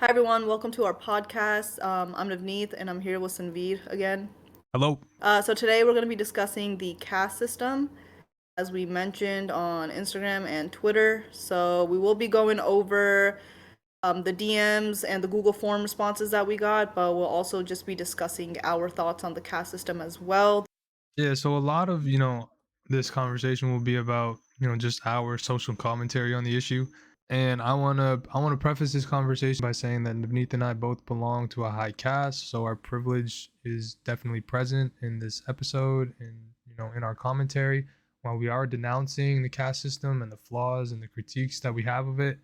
Hi everyone, welcome to our podcast. I'm Navneet and I'm here with Sanveer again. Hello. So today we're going to be discussing the caste system, as we mentioned on Instagram and Twitter. So we will be going over the DMs and the Google form responses that we got, but we'll also just be discussing our thoughts on the caste system as well. Yeah, so a lot of, this conversation will be about, just our social commentary on the issue. And I want to preface this conversation by saying that Navneet and I both belong to a high caste, so our privilege is definitely present in this episode and, in our commentary. While we are denouncing the caste system and the flaws and the critiques that we have of it,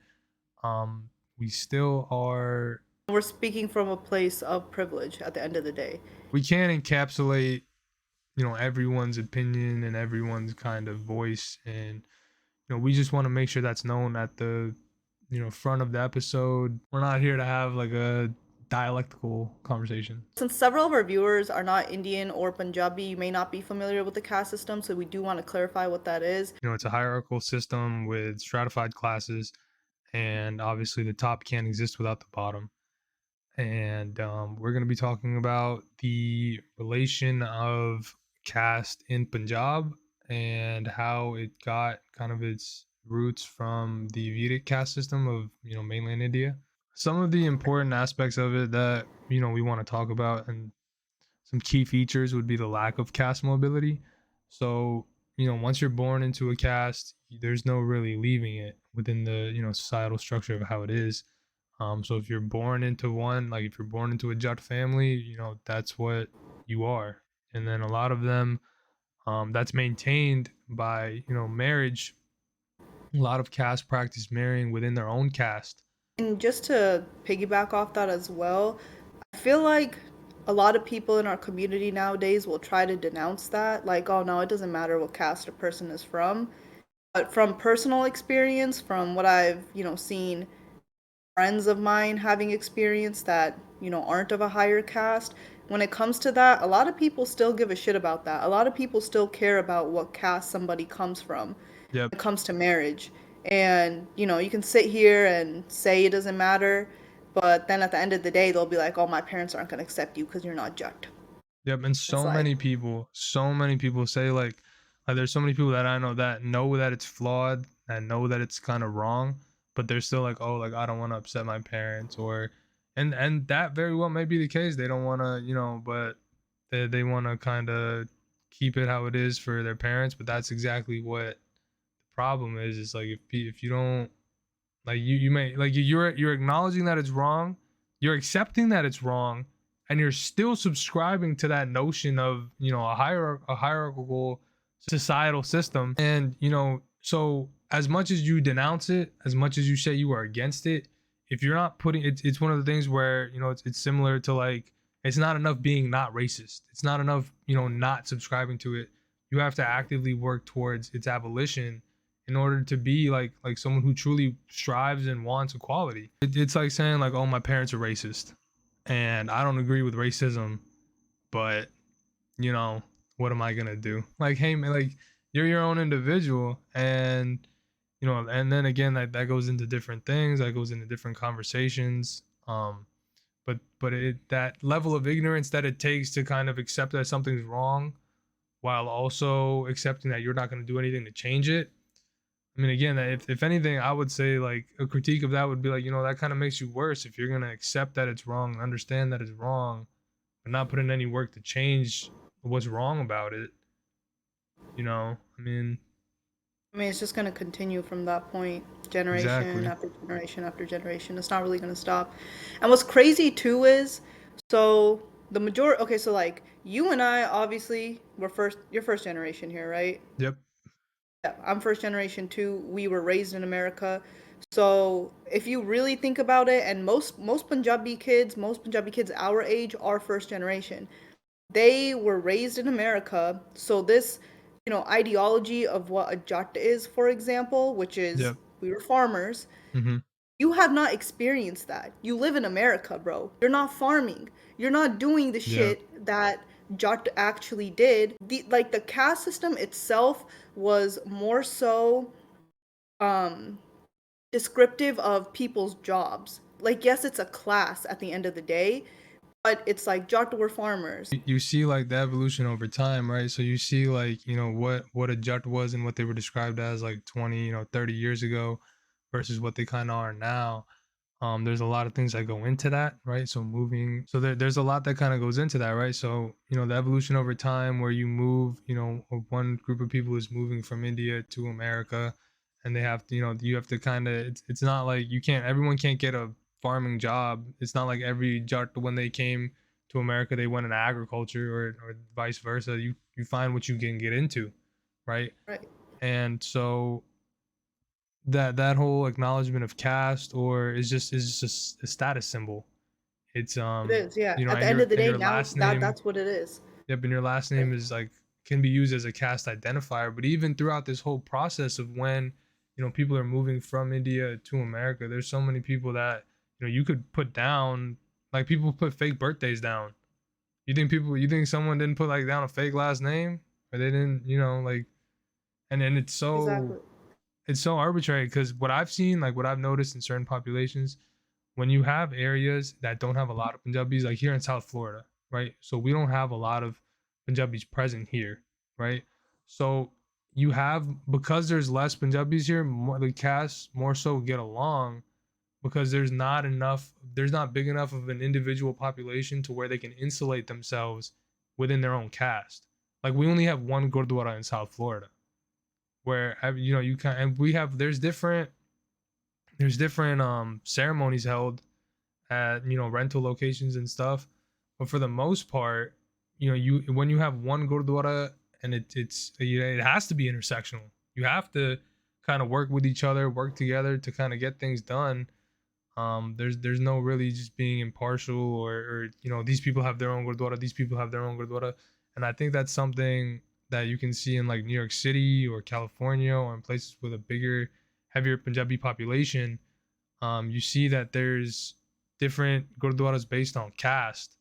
we still are We're speaking from a place of privilege at the end of the day. we can't encapsulate everyone's opinion and everyone's kind of voice, and we just want to make sure that's known at the front of the episode. We're not here to have like a dialectical conversation. Since several of our viewers are not Indian or Punjabi, you may not be familiar with the caste system, so we do want to clarify what that is. It's a hierarchical system with stratified classes, and obviously the top can't exist without the bottom. And we're going to be talking about the relation of caste in Punjab and how it got kind of its roots from the Vedic caste system of mainland India. Some of the important aspects of it that we want to talk about, and some key features would be the lack of caste mobility. So once you're born into a caste, there's no really leaving it within the societal structure of how it is. So if you're born into one, like if you're born into a Jat family, that's what you are. And then a lot of them, that's maintained by, marriage. A lot of caste practice marrying within their own caste. And just to piggyback off that as well, I feel like a lot of people in our community nowadays will try to denounce that, like, oh no, it doesn't matter what caste a person is from. But from personal experience, from what I've, seen friends of mine having experience that, aren't of a higher caste, when it comes to that, a lot of people still give a shit about that. A lot of people still care about what caste somebody comes from Yep. when it comes to marriage. And, you can sit here and say it doesn't matter, but then at the end of the day, they'll be like, oh, my parents aren't going to accept you because you're not Jut. Yep. And It's like, so many people say like there's so many people that I know that it's flawed and know that it's kind of wrong, but they're still like, oh, like I don't want to upset my parents, or and that very well may be the case. They don't want to, but they want to kind of keep it how it is for their parents. But that's exactly what the problem is. It's like if you don't, like, you may, like, you're acknowledging that it's wrong, you're accepting that it's wrong, and you're still subscribing to that notion of a hierarchical societal system. And so as much as you denounce it, as much as you say you are against it, if you're not putting it's one of the things where it's similar to, like, it's not enough being not racist, it's not enough not subscribing to it. You have to actively work towards its abolition in order to be like someone who truly strives and wants equality. It's like saying, like, oh, my parents are racist and I don't agree with racism, but you know what am I gonna do? Like, hey man, like, you're your own individual. And and then again, that goes into different things, that goes into different conversations. But that level of ignorance that it takes to kind of accept that something's wrong while also accepting that you're not going to do anything to change it. I mean, again, if anything, I would say, like, a critique of that would be like, that kind of makes you worse if you're gonna accept that it's wrong, and understand that it's wrong, but not put in any work to change what's wrong about it. I mean, it's just going to continue from that point, generation exactly. after generation after generation. It's not really going to stop. And what's crazy too is, so the majority, okay, so like you and I, obviously, you're first generation here, right? Yep. Yeah, I'm first generation too. We were raised in America. So if you really think about it, and most Punjabi kids our age are first generation. They were raised in America, so this, ideology of what a Jat is, for example, which is Yep. we were farmers, Hmm. you have not experienced that. You live in America, bro. You're not farming. You're not doing the Yeah. shit that Jat actually did. The caste system itself was more so um descriptive of people's jobs. like yes, it's a class at the end of the day, but it's like Jat were farmers. You see like the evolution over time, right? So you see like, what a Jut was and what they were described as like 20, 30 years ago versus what they kind of are now. There's a lot of things that go into that, right? So moving, so there's a lot that kind of goes into that, right? So the evolution over time where you move, one group of people is moving from India to America, and they have to, you have to kind of, it's not like you can't, everyone can't get a farming job. It's not like every Jat when they came to America they went into agriculture, or vice versa. You find what you can get into, right? Right. And so that whole acknowledgement of caste or is just a status symbol. It's It is, yeah. At the and end your of the and day, your now last name. that's what it is. Yep, and your last Right. name is like can be used as a caste identifier. But even throughout this whole process of when people are moving from India to America, there's so many people that you could put down, like people put fake birthdays down. You think someone didn't put like down a fake last name, or they didn't, like, and then Exactly. it's so arbitrary because what I've seen, like what I've noticed in certain populations, when you have areas that don't have a lot of Punjabis, like here in South Florida, right? So we don't have a lot of Punjabis present here, right? So you have, because there's less Punjabis here, more, the castes more so get along because there's not big enough of an individual population to where they can insulate themselves within their own caste. Like we only have one Gurdwara in South Florida where you can, and we have there's different ceremonies held at rental locations and stuff, but for the most part, you when you have one Gurdwara and it has to be intersectional. You have to kind of work with each other, work together to kind of get things done. There's no really just being impartial, or these people have their own Gurdwara, these people have their own Gurdwara, and I think that's something that you can see in like New York City or California or in places with a bigger, heavier Punjabi population. You see that there's different Gurdwaras based on caste,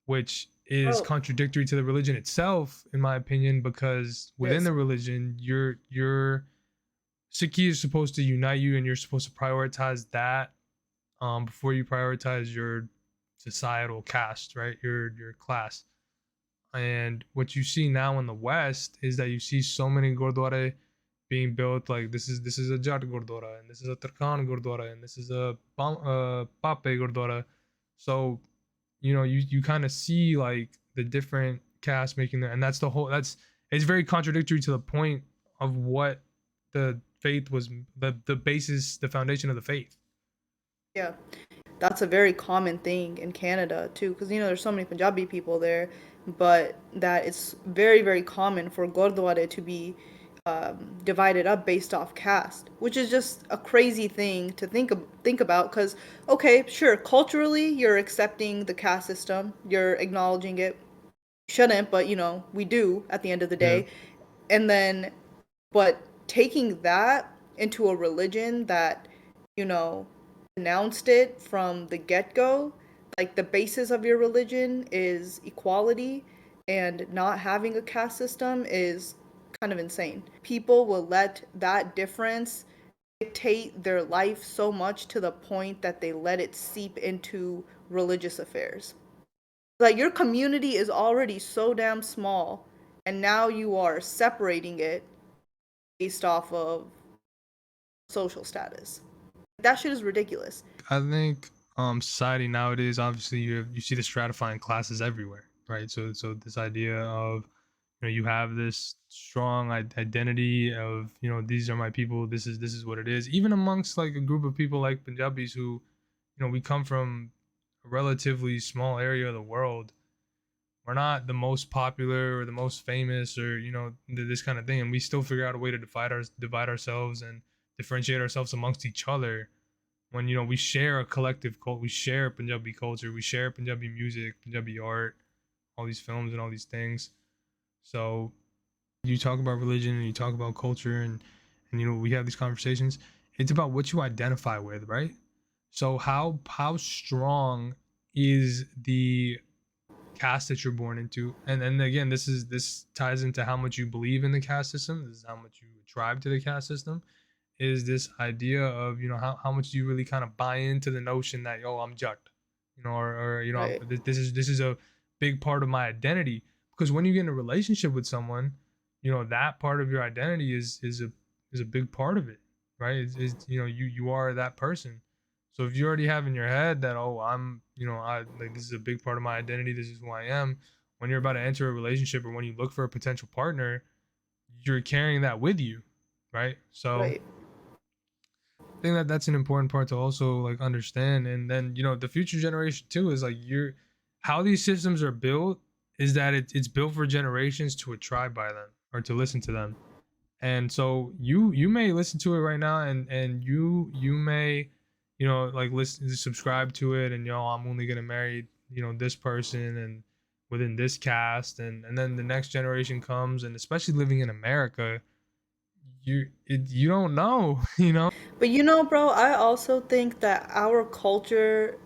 which is Oh, contradictory to the religion itself, in my opinion, because it within is. the religion, your Sikhi is supposed to unite you, and you're supposed to prioritize that before you prioritize your societal caste, right? Your class. And what you see now in the West is that you see so many gurdwara being built. Like this is a Jat gurdwara, and this is a Tarkan gurdwara, and this is a Pape gurdwara. So you kind of see like the different castes making that, and that's the whole. That's it's very contradictory to the point of what the faith was, the basis, the foundation of the faith. Yeah. That's a very common thing in Canada too, because there's so many Punjabi people there, but that it's very, very common for Gurdwara to be divided up based off caste, which is just a crazy thing to think about. Because okay, sure, culturally you're accepting the caste system, you're acknowledging it. Shouldn't, but we do at the end of the Yeah. day, and then but taking that into a religion that, you know, announced it from the get go, like the basis of your religion is equality and not having a caste system is kind of insane. People will let that difference dictate their life so much to the point that they let it seep into religious affairs. Like your community is already so damn small, and now you are separating it based off of social status. That shit is ridiculous. I think society nowadays, obviously you see the stratifying classes everywhere, right? So this idea of you have this strong identity of these are my people, this is what it is, even amongst like a group of people like Punjabis who we come from a relatively small area of the world. We're not the most popular or the most famous, or this kind of thing, and we still figure out a way to divide ourselves and differentiate ourselves amongst each other when we share a collective cult, we share Punjabi culture, we share Punjabi music, Punjabi art, all these films and all these things. So you talk about religion and you talk about culture, and we have these conversations. It's about what you identify with, right? So how strong is the caste that you're born into? And then again, this ties into how much you believe in the caste system. This is how much you tribe to the caste system. is this idea of, how much do you really kind of buy into the notion that, yo, I'm Jat, or Right. this is a big part of my identity. Because when you get in a relationship with someone, that part of your identity is a big part of it, right? You are that person. So if you already have in your head that, oh, I like, this is a big part of my identity, this is who I am. When you're about to enter a relationship, or when you look for a potential partner, you're carrying that with you, right? So Right. I think that that's an important part to also like understand. And then, the future generation too is like, how these systems are built is that it's built for generations to a tribe by them, or to listen to them. And so you may listen to it right now, and you may, like, listen, subscribe to it, and, I'm only gonna marry, this person, and within this caste, and then the next generation comes, and especially living in America, you don't know. But bro, I also think that our culture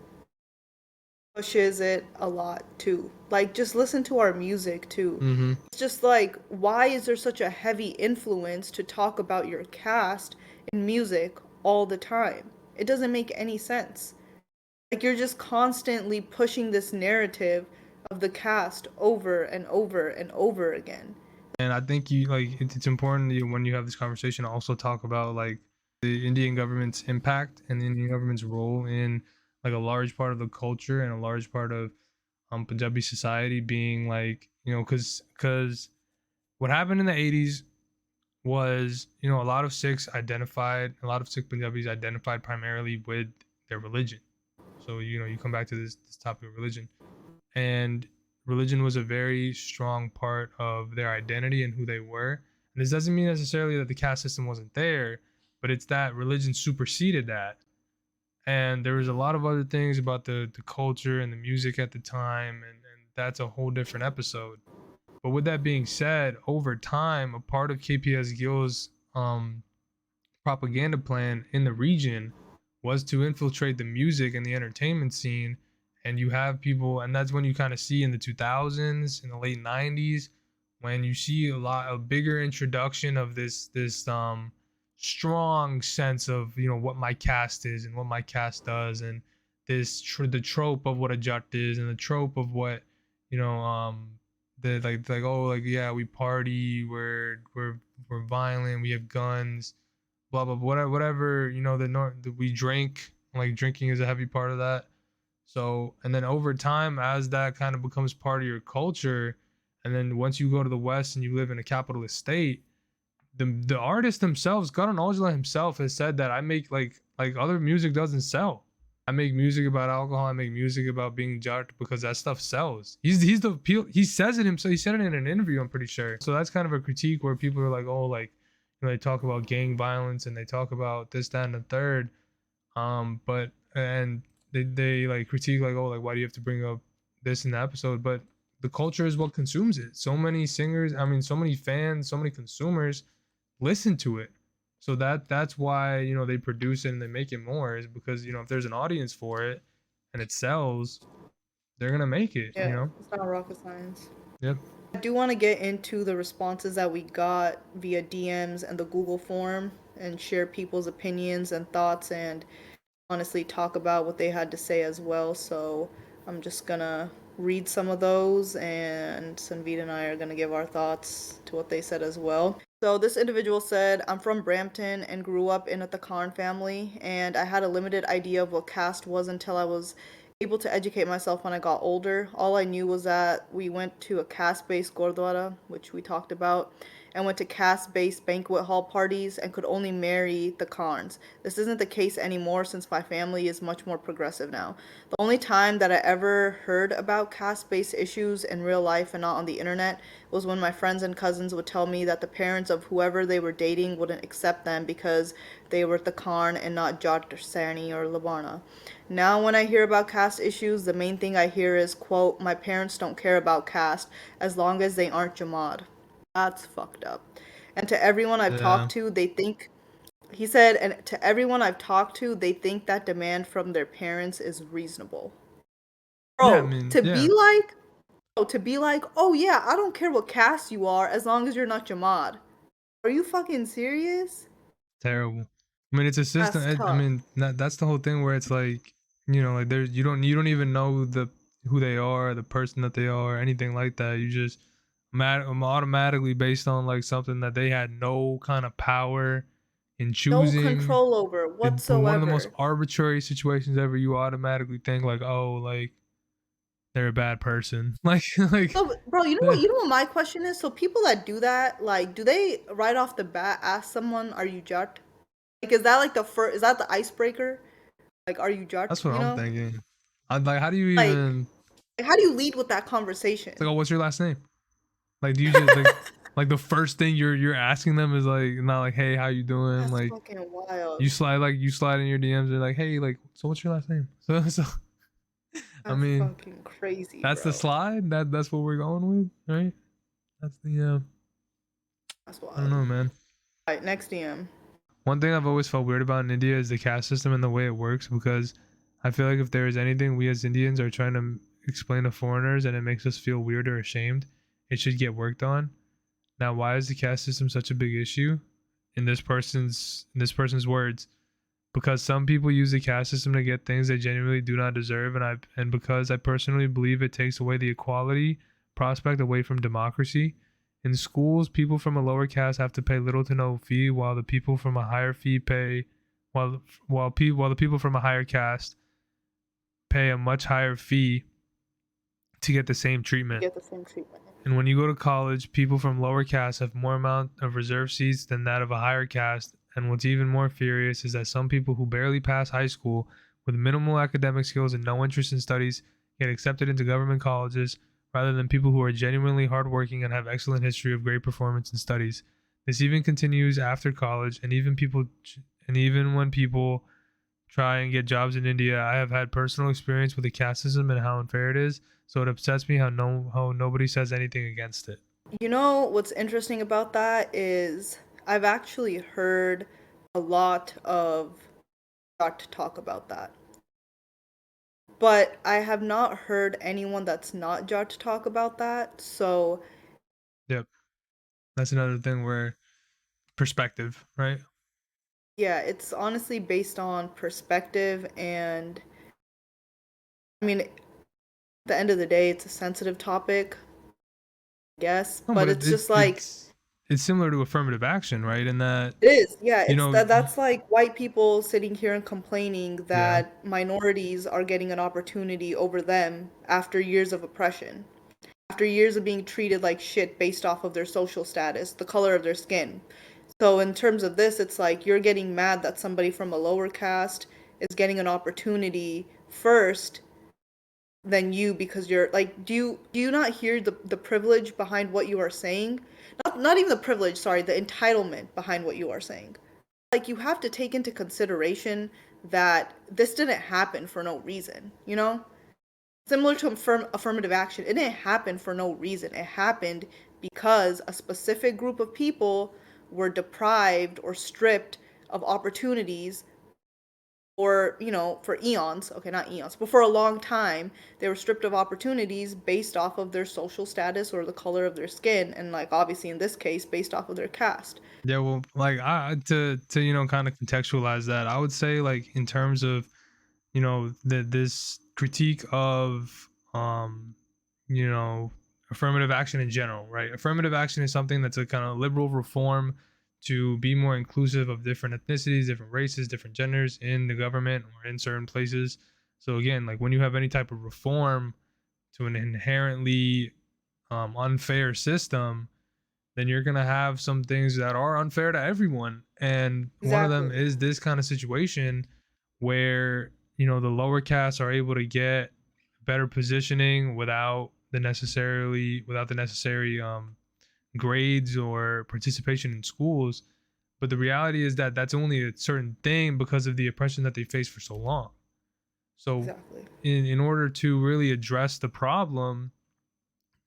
pushes it a lot too. Like, just listen to our music too. Mm-hmm. It's just like, why is there such a heavy influence to talk about your caste in music all the time? It doesn't make any sense. Like, you're just constantly pushing this narrative of the caste over and over and over again. And I think you like it's important, when you have this conversation, to also talk about like the Indian government's impact and the Indian government's role in like a large part of the culture, and a large part of Punjabi society being like, because what happened in the 80s was, a lot of Sikh Punjabis identified primarily with their religion. So, you come back to this topic of religion, and religion was a very strong part of their identity and who they were. And this doesn't mean necessarily that the caste system wasn't there, but it's that religion superseded that. And there was a lot of other things about the culture and the music at the time, and that's a whole different episode. But with that being said, over time, a part of KPS Gill's propaganda plan in the region was to infiltrate the music and the entertainment scene. And you have people, and that's when you kind of see in the 2000s, in the late 90s, when you see a bigger introduction of this strong sense of, what my caste is and what my caste does, and the trope of what a jat is, and the trope of what, you know the like, oh, like, yeah, we party, we're violent, we have guns, blah blah, whatever, that we drink, like drinking is a heavy part of that. So, and then over time, as that kind of becomes part of your culture, and then once you go to the West and you live in a capitalist state, the artist themselves, Karan Aujla himself, has said that I make like other music doesn't sell. I make music about alcohol. I make music about being judged because that stuff sells. He says it himself. He said it in an interview, I'm pretty sure. So that's kind of a critique where people are like, oh, like, they talk about gang violence, and they talk about this, that, and the third. But and they like critique, like, oh, like, why do you have to bring up this in the episode? But the culture is what consumes it. So many singers, I mean, so many fans, so many consumers listen to it. So that's why, they produce it and they make it more, is because, if there's an audience for it and it sells, they're gonna make it. Yeah, it's not rocket science. Yep. I do want to get into the responses that we got via DMs and the Google form, and share people's opinions and thoughts, and honestly talk about what they had to say as well. So I'm just gonna read some of those, and Sanveet and I are gonna give our thoughts to what they said as well. So this individual said, I'm from Brampton and grew up in a Thakan family, and I had a limited idea of what caste was until I was able to educate myself when I got older. All I knew was that we went to a caste-based gurdwara, which we talked about, and went to caste-based banquet hall parties and could only marry the Khans. This isn't the case anymore since my family is much more progressive now. The only time that I ever heard about caste-based issues in real life and not on the internet was when my friends and cousins would tell me that the parents of whoever they were dating wouldn't accept them because they were the Khan and not Jat or Sani or Labana. Now when I hear about caste issues, the main thing I hear is, quote, my parents don't care about caste as long as they aren't Jamad. That's fucked up. And to everyone I've Yeah. talked to, they think, he said, and to everyone I've talked to, they think that demand from their parents is reasonable. Yeah. I Bro, mean, yeah. to be like, oh yeah, I don't care what caste you are as long as you're not Jamad. Are you fucking serious? Terrible. I mean, it's a system. That's I tough. mean, that's the whole thing where it's like, like there's you don't even know who they are, the person that they are, anything like that. You just automatically based on like something that they had no kind of power in No choosing. control over For one of the most whatsoever. arbitrary situations ever, you automatically think like, oh, like they're a bad person. Like, So, bro, eh, you know what my question is? So people that do that, like, do they right off the bat ask someone, "Are you Jat?" Like, is that like the first? Is that the icebreaker? Like, "Are you Jat?" that's what You I'm know, thinking. I'm like, how do you like, even? how do you lead with that It's like, conversation? oh, what's your last name? Like, do you just like the first thing you're asking them is like not like, hey, how you doing? That's Like fucking wild. you slide in your DMs and like, hey, like, so what's your last name? So I That's mean, fucking crazy, that's the bro. slide. That's what we're going with, right? That's the That's I don't wild. know, man. All right, next DM. One thing I've always felt weird about in India is the caste system and the way it works because I feel like if there is anything we as Indians are trying to explain to foreigners and it makes us feel weird or ashamed, it should get worked on. Now, why is the caste system such a big issue? In this person's words, because some people use the caste system to get things they genuinely do not deserve, and because I personally believe it takes away the equality prospect away from democracy. In schools, people from a lower caste have to pay little to no fee, while the people from a higher fee pay, while the people from a higher caste pay a much higher fee to get the same You treatment. get the same treatment. And when you go to college, people from lower castes have more amount of reserve seats than that of a higher caste. And what's even more furious is that some people who barely pass high school with minimal academic skills and no interest in studies get accepted into government colleges rather than people who are genuinely hardworking and have excellent history of great performance in studies. This even continues after college and even when people try and get jobs in India. I have had personal experience with the caste system and how unfair it is, so it upsets me how nobody says anything against it. You know what's interesting about that is I've actually heard a lot of talk about that. But I have not heard anyone that's not Jat talk about that. So Yep, that's another thing where perspective, right? yeah, it's honestly based on perspective and I mean at the end of the day it's a sensitive topic, I guess, No, but but it's just like it's similar to affirmative action, right? In that it is. Yeah, you it's know, that's like white people sitting here and complaining yeah, that minorities are getting an opportunity over them after years of oppression. After years of being treated like shit based off of their social status, the color of their skin. So in terms of this, it's like you're getting mad that somebody from a lower caste is getting an opportunity first than you because you're like do you not hear the privilege behind what you are saying? Not even the privilege, sorry, the entitlement behind what you are saying. Like you have to take into consideration that this didn't happen for no reason, you know? Similar to affirmative action, it didn't happen for no reason. It happened because a specific group of people were deprived or stripped of opportunities or, you know, for eons, okay, not eons, but for a long time, they were stripped of opportunities based off of their social status or the color of their skin, and like obviously in this case, based off of their caste. yeah. Well, like to kind of contextualize that, I would say like in terms of this critique of you know affirmative action in general, right? Affirmative action is something that's a kind of liberal reform to be more inclusive of different ethnicities, different races, different genders in the government or in certain places. So again, like when you have any type of reform to an inherently unfair system, then you're gonna have some things that are unfair to everyone. And one of them Exactly. is this kind of situation where the lower castes are able to get better positioning without the necessary grades or participation in schools. But the reality is that that's only a certain thing because of the oppression that they faced for so long. So Exactly. in order to really address the problem,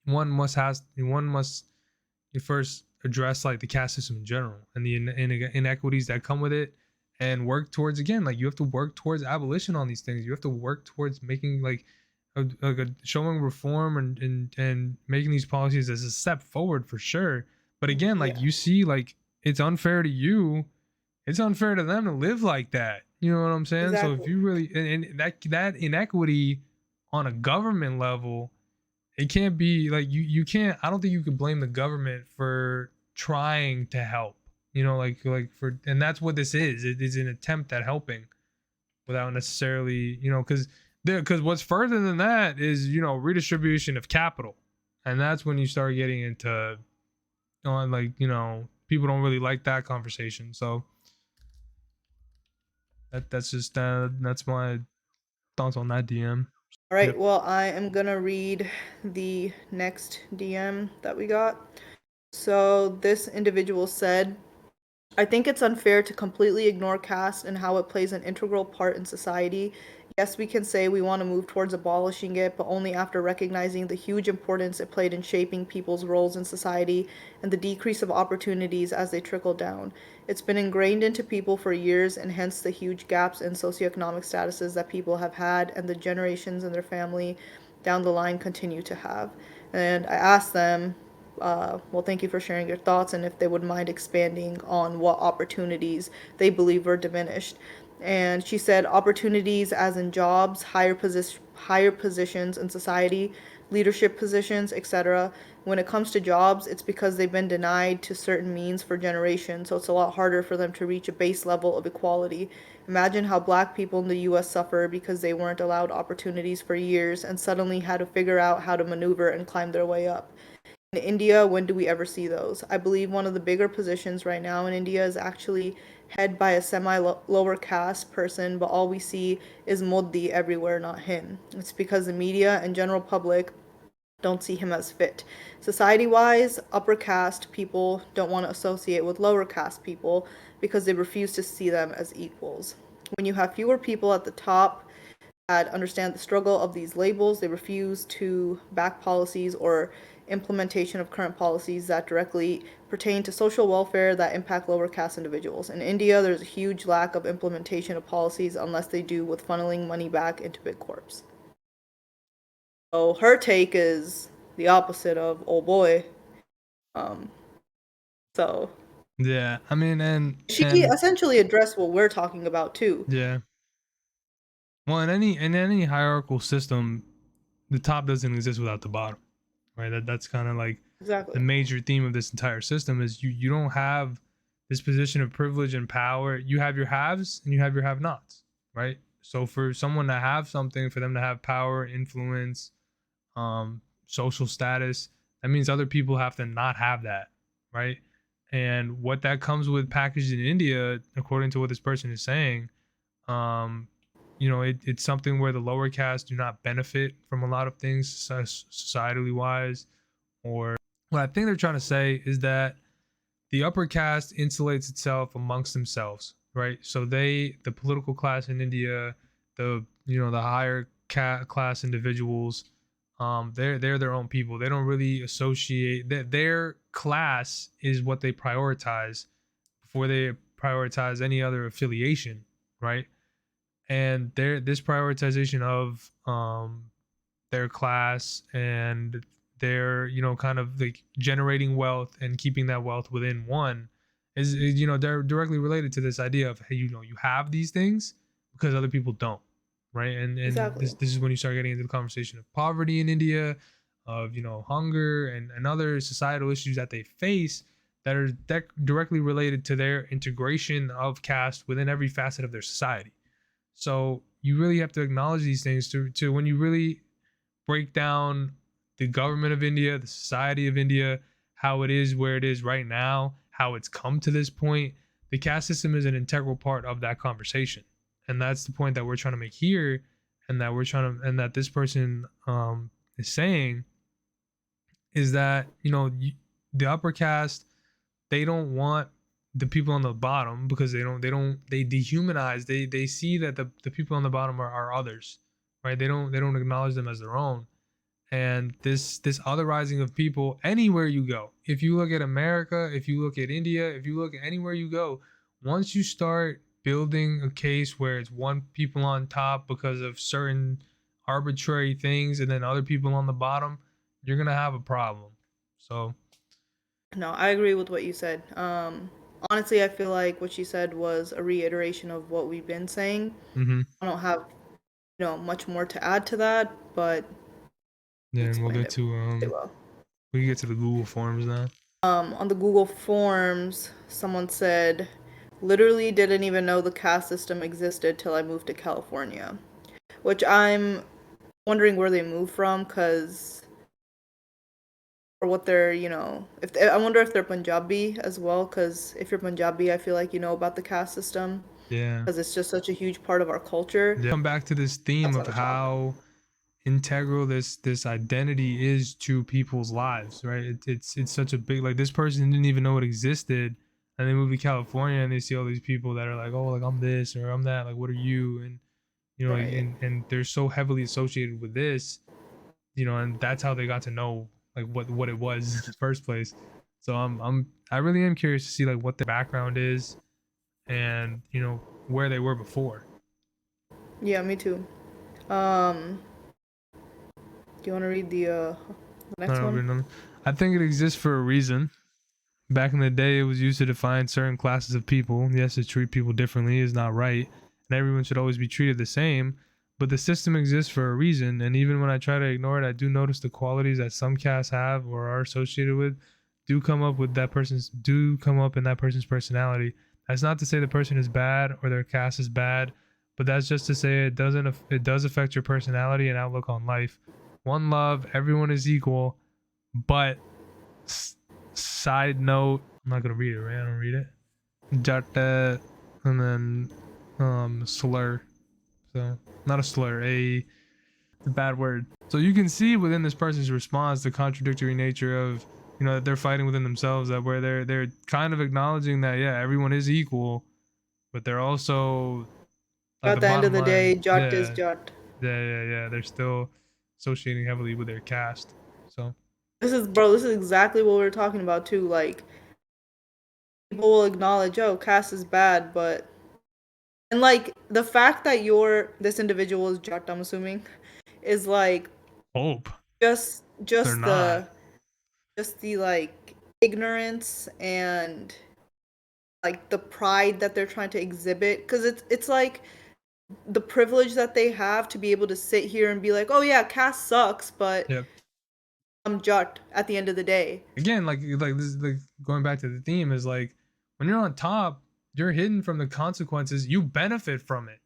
one must you first address like the caste system in general and the inequities that come with it, and work towards, again, like you have to work towards abolition on these things. You have to work towards making like showing reform and making these policies as a step forward for sure. But again, like Yeah. you see, like it's unfair to you, it's unfair to them to live like that. You know what I'm saying? So if Exactly. you really and that inequity on a government level, it can't be like you can't. I don't think you can blame the government for trying to help. You know, like for and that's what this is. It is an attempt at helping without necessarily, because what's further than that is redistribution of capital, and that's when you start getting into on like people don't really like that conversation. So that's just that's my thoughts on that DM. All right, Yep. well, I am gonna read the next DM that we got. So this individual said, I think it's unfair to completely ignore caste and how it plays an integral part in society. Yes, we can say we want to move towards abolishing it, but only after recognizing the huge importance it played in shaping people's roles in society and the decrease of opportunities as they trickle down. It's been ingrained into people for years, and hence the huge gaps in socioeconomic statuses that people have had and the generations in their family down the line continue to have. And I asked them, well, thank you for sharing your thoughts and if they would mind expanding on what opportunities they believe were diminished. And she said opportunities as in jobs, higher positions in society, leadership positions, etc. When it comes to jobs, it's because they've been denied to certain means for generations, so it's a lot harder for them to reach a base level of equality. Imagine how black people in the US suffer because they weren't allowed opportunities for years and suddenly had to figure out how to maneuver and climb their way up. In India, when do we ever see those? I believe one of the bigger positions right now in India is actually head by a semi lower caste person, but all we see is Modi everywhere, not him. It's because the media and general public don't see him as fit. Society wise, upper caste people don't want to associate with lower caste people because they refuse to see them as equals. When you have fewer people at the top that understand the struggle of these labels. They refuse to back policies or implementation of current policies that directly pertain to social welfare that impact lower caste individuals. In India, there's a huge lack of implementation of policies unless they do with funneling money back into big corps. So her take is the opposite of oh boy. Um, so Yeah, I mean, she and essentially addressed what we're talking about too. yeah. Well, in any hierarchical system, the top doesn't exist without the bottom, right? That's kind of like the Exactly. major theme of this entire system is you don't have this position of privilege and power. You have your haves and you have your have-nots, right? So for someone to have something, for them to have power, influence, social status, that means other people have to not have that, right? And what that comes with packaged in India, according to what this person is saying, um, it's something where the lower caste do not benefit from a lot of things societally wise. Or what I think they're trying to say is that the upper caste insulates itself amongst themselves, right? So the political class in India, the higher class individuals, they're their own people. They don't really associate that their class is what they prioritize before they prioritize any other affiliation, right? And this prioritization of their class and their kind of like generating wealth and keeping that wealth within one is they're directly related to this idea of, hey, you have these things because other people don't, right? And Exactly. this is when you start getting into the conversation of poverty in India, of hunger and other societal issues that they face that are directly related to their integration of caste within every facet of their society. So you really have to acknowledge these things to when you really break down the government of India, the society of India, how it is where it is right now, how it's come to this point. The caste system is an integral part of that conversation. And that's the point that we're trying to make here, and that this person is saying is that, the upper caste, they don't want the people on the bottom because they dehumanize, they see that the people on the bottom are others, right? They don't acknowledge them as their own. And this otherizing of people anywhere you go, if you look at America, if you look at India, if you look at anywhere you go, once you start building a case where it's one people on top because of certain arbitrary things and then other people on the bottom, you're gonna have a problem. So No, I agree with what you said. honestly, I feel like what she said was a reiteration of what we've been saying. Mm-hmm. I don't have, much more to add to that, but Yeah, you and we'll explained get it to pretty well. we can get to the Google Forms now. On the Google Forms, someone said, literally didn't even know the caste system existed till I moved to California, which I'm wondering where they moved from, cause or what they're, if I wonder if they're Punjabi as well, cause if you're Punjabi, I feel like you know about the caste system, Yeah. cause it's just such a huge part of our culture. Yeah. Come back to this theme That's of out of talk. how integral this identity is to people's lives, right? It's such a big, like, this person didn't even know it existed, and they move to California and they see all these people that are like, oh, like I'm this or I'm that, like what are you? And like, Right. and they're so heavily associated with this, and that's how they got to know like what it was in the first place. So I really am curious to see like what their background is, and where they were before. Yeah, me too. Um, do you want to read the I next don't one? really know. I think it exists for a reason. Back in the day, it was used to define certain classes of people. Yes, to treat people differently is not right, and everyone should always be treated the same. But the system exists for a reason, and even when I try to ignore it, I do notice the qualities that some castes have or are associated with do come up in that person's personality. That's not to say the person is bad or their caste is bad, but that's just to say it does affect your personality and outlook on life. One love, everyone is equal, but side note, I'm not gonna read it, right? I don't read it. Jatta, and then slur. So not a slur, a bad word. So you can see within this person's response the contradictory nature of that they're fighting within themselves, that where they're kind of acknowledging that yeah, everyone is equal, but they're also like At the the end of bottom the day, line, Jat is yeah, Jat. yeah. They're still associating heavily with their caste. So This is exactly what we were talking about too. Like, people will acknowledge, oh, caste is bad, but and like the fact that this individual is Jat, I'm assuming, is like hope just they're just not. the just the like ignorance and like the pride that they're trying to exhibit, because it's like the privilege that they have to be able to sit here and be like, oh yeah, caste sucks, but Yep. I'm Jat at the end of the day. Again, like this is like going back to the theme is like when you're on top, you're hidden from the consequences. You benefit from it.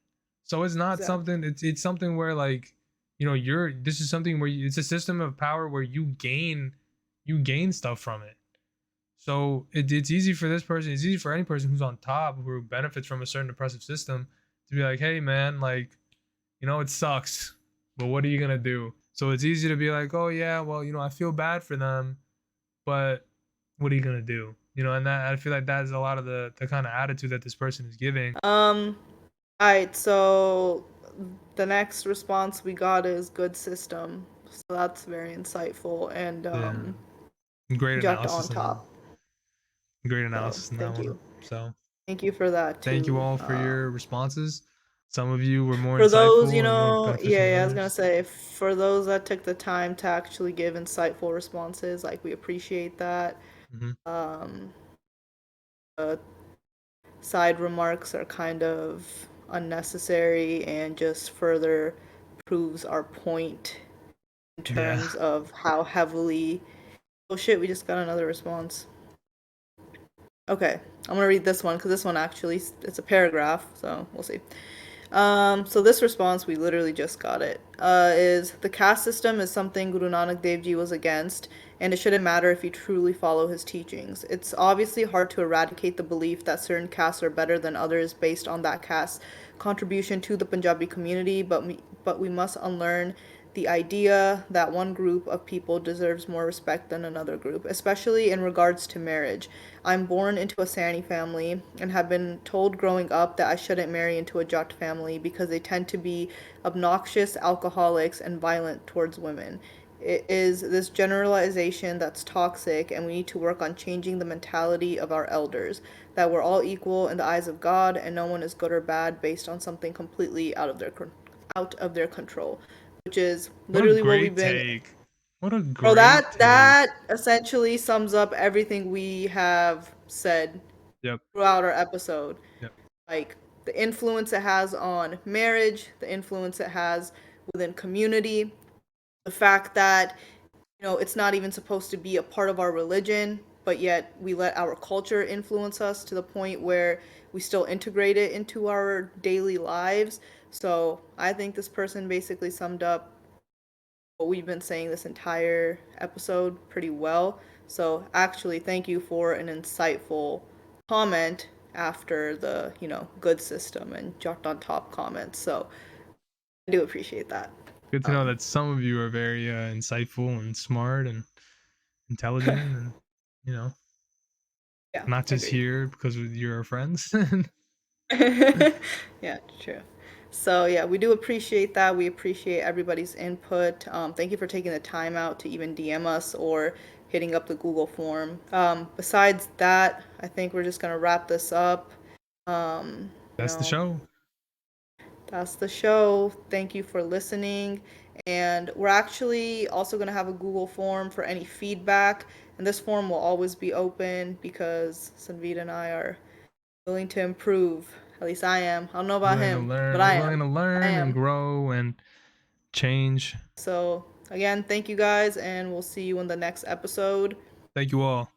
So it's not Exactly. something. It's something where like you're this is something where it's a system of power where you gain stuff from it. So it's easy for this person. It's easy for any person who's on top who benefits from a certain oppressive system to be like, hey man, like it sucks, but what are you gonna do? So it's easy to be like, oh yeah, well I feel bad for them, but what are you gonna do? And that I feel like that's a lot of the kind of attitude that this person is giving. Um, alright, so the next response we got is good system. So that's very insightful and Yeah, great Jat analysis on on that. top. Great So analysis on that thank one. you. So Thank you for that thank you too. all for your responses. Some of you were more For those, insightful and more beneficial than I was gonna others. say, for those that took the time to actually give insightful responses, like we appreciate that. Hmm. Um, uh, Side remarks are kind of unnecessary and just further proves our point in Yeah. terms of how heavily. Oh shit, we just got another response. Okay, I'm gonna read this one because this one actually it's a paragraph, so we'll see. So this response, we literally just got it. Is the caste system is something Guru Nanak Dev Ji was against, and it shouldn't matter if you truly follow his teachings. It's obviously hard to eradicate the belief that certain castes are better than others based on that caste's contribution to the Punjabi community, but we must unlearn the idea that one group of people deserves more respect than another group, especially in regards to marriage. I'm born into a Sani family and have been told growing up that I shouldn't marry into a Jat family because they tend to be obnoxious, alcoholics, and violent towards women. It is this generalization that's toxic, and we need to work on changing the mentality of our elders that we're all equal in the eyes of God and no one is good or bad based on something completely out of their control, which is What a literally what we've great been. take. What a Bro, great that take. essentially sums up everything we have said. Yep. throughout our episode. Yep. Like the influence it has on marriage, the influence it has within community, the fact that it's not even supposed to be a part of our religion, but yet we let our culture influence us to the point where we still integrate it into our daily lives. So I think this person basically summed up what we've been saying this entire episode pretty well. So actually, thank you for an insightful comment after the, good system and jumped on top comments. So I do appreciate that. Good to know Um, that some of you are very insightful and smart and intelligent, and you know, yeah, not just agreed. here because you're our friends. Yeah, true. So yeah, we do appreciate that. We appreciate everybody's input. Thank you for taking the time out to even DM us or hitting up the Google form. Besides that, I think we're just gonna wrap this up. Um, you That's the know, show. that's the show. Thank you for listening. And we're actually also gonna have a Google form for any feedback. And this form will always be open because Sanvita and I are willing to improve. At least I am. I don't know about Willing to him, but learn. I We're willing am. to I learn and am. grow and change. So, again, thank you guys, and we'll see you in the next episode. Thank you all.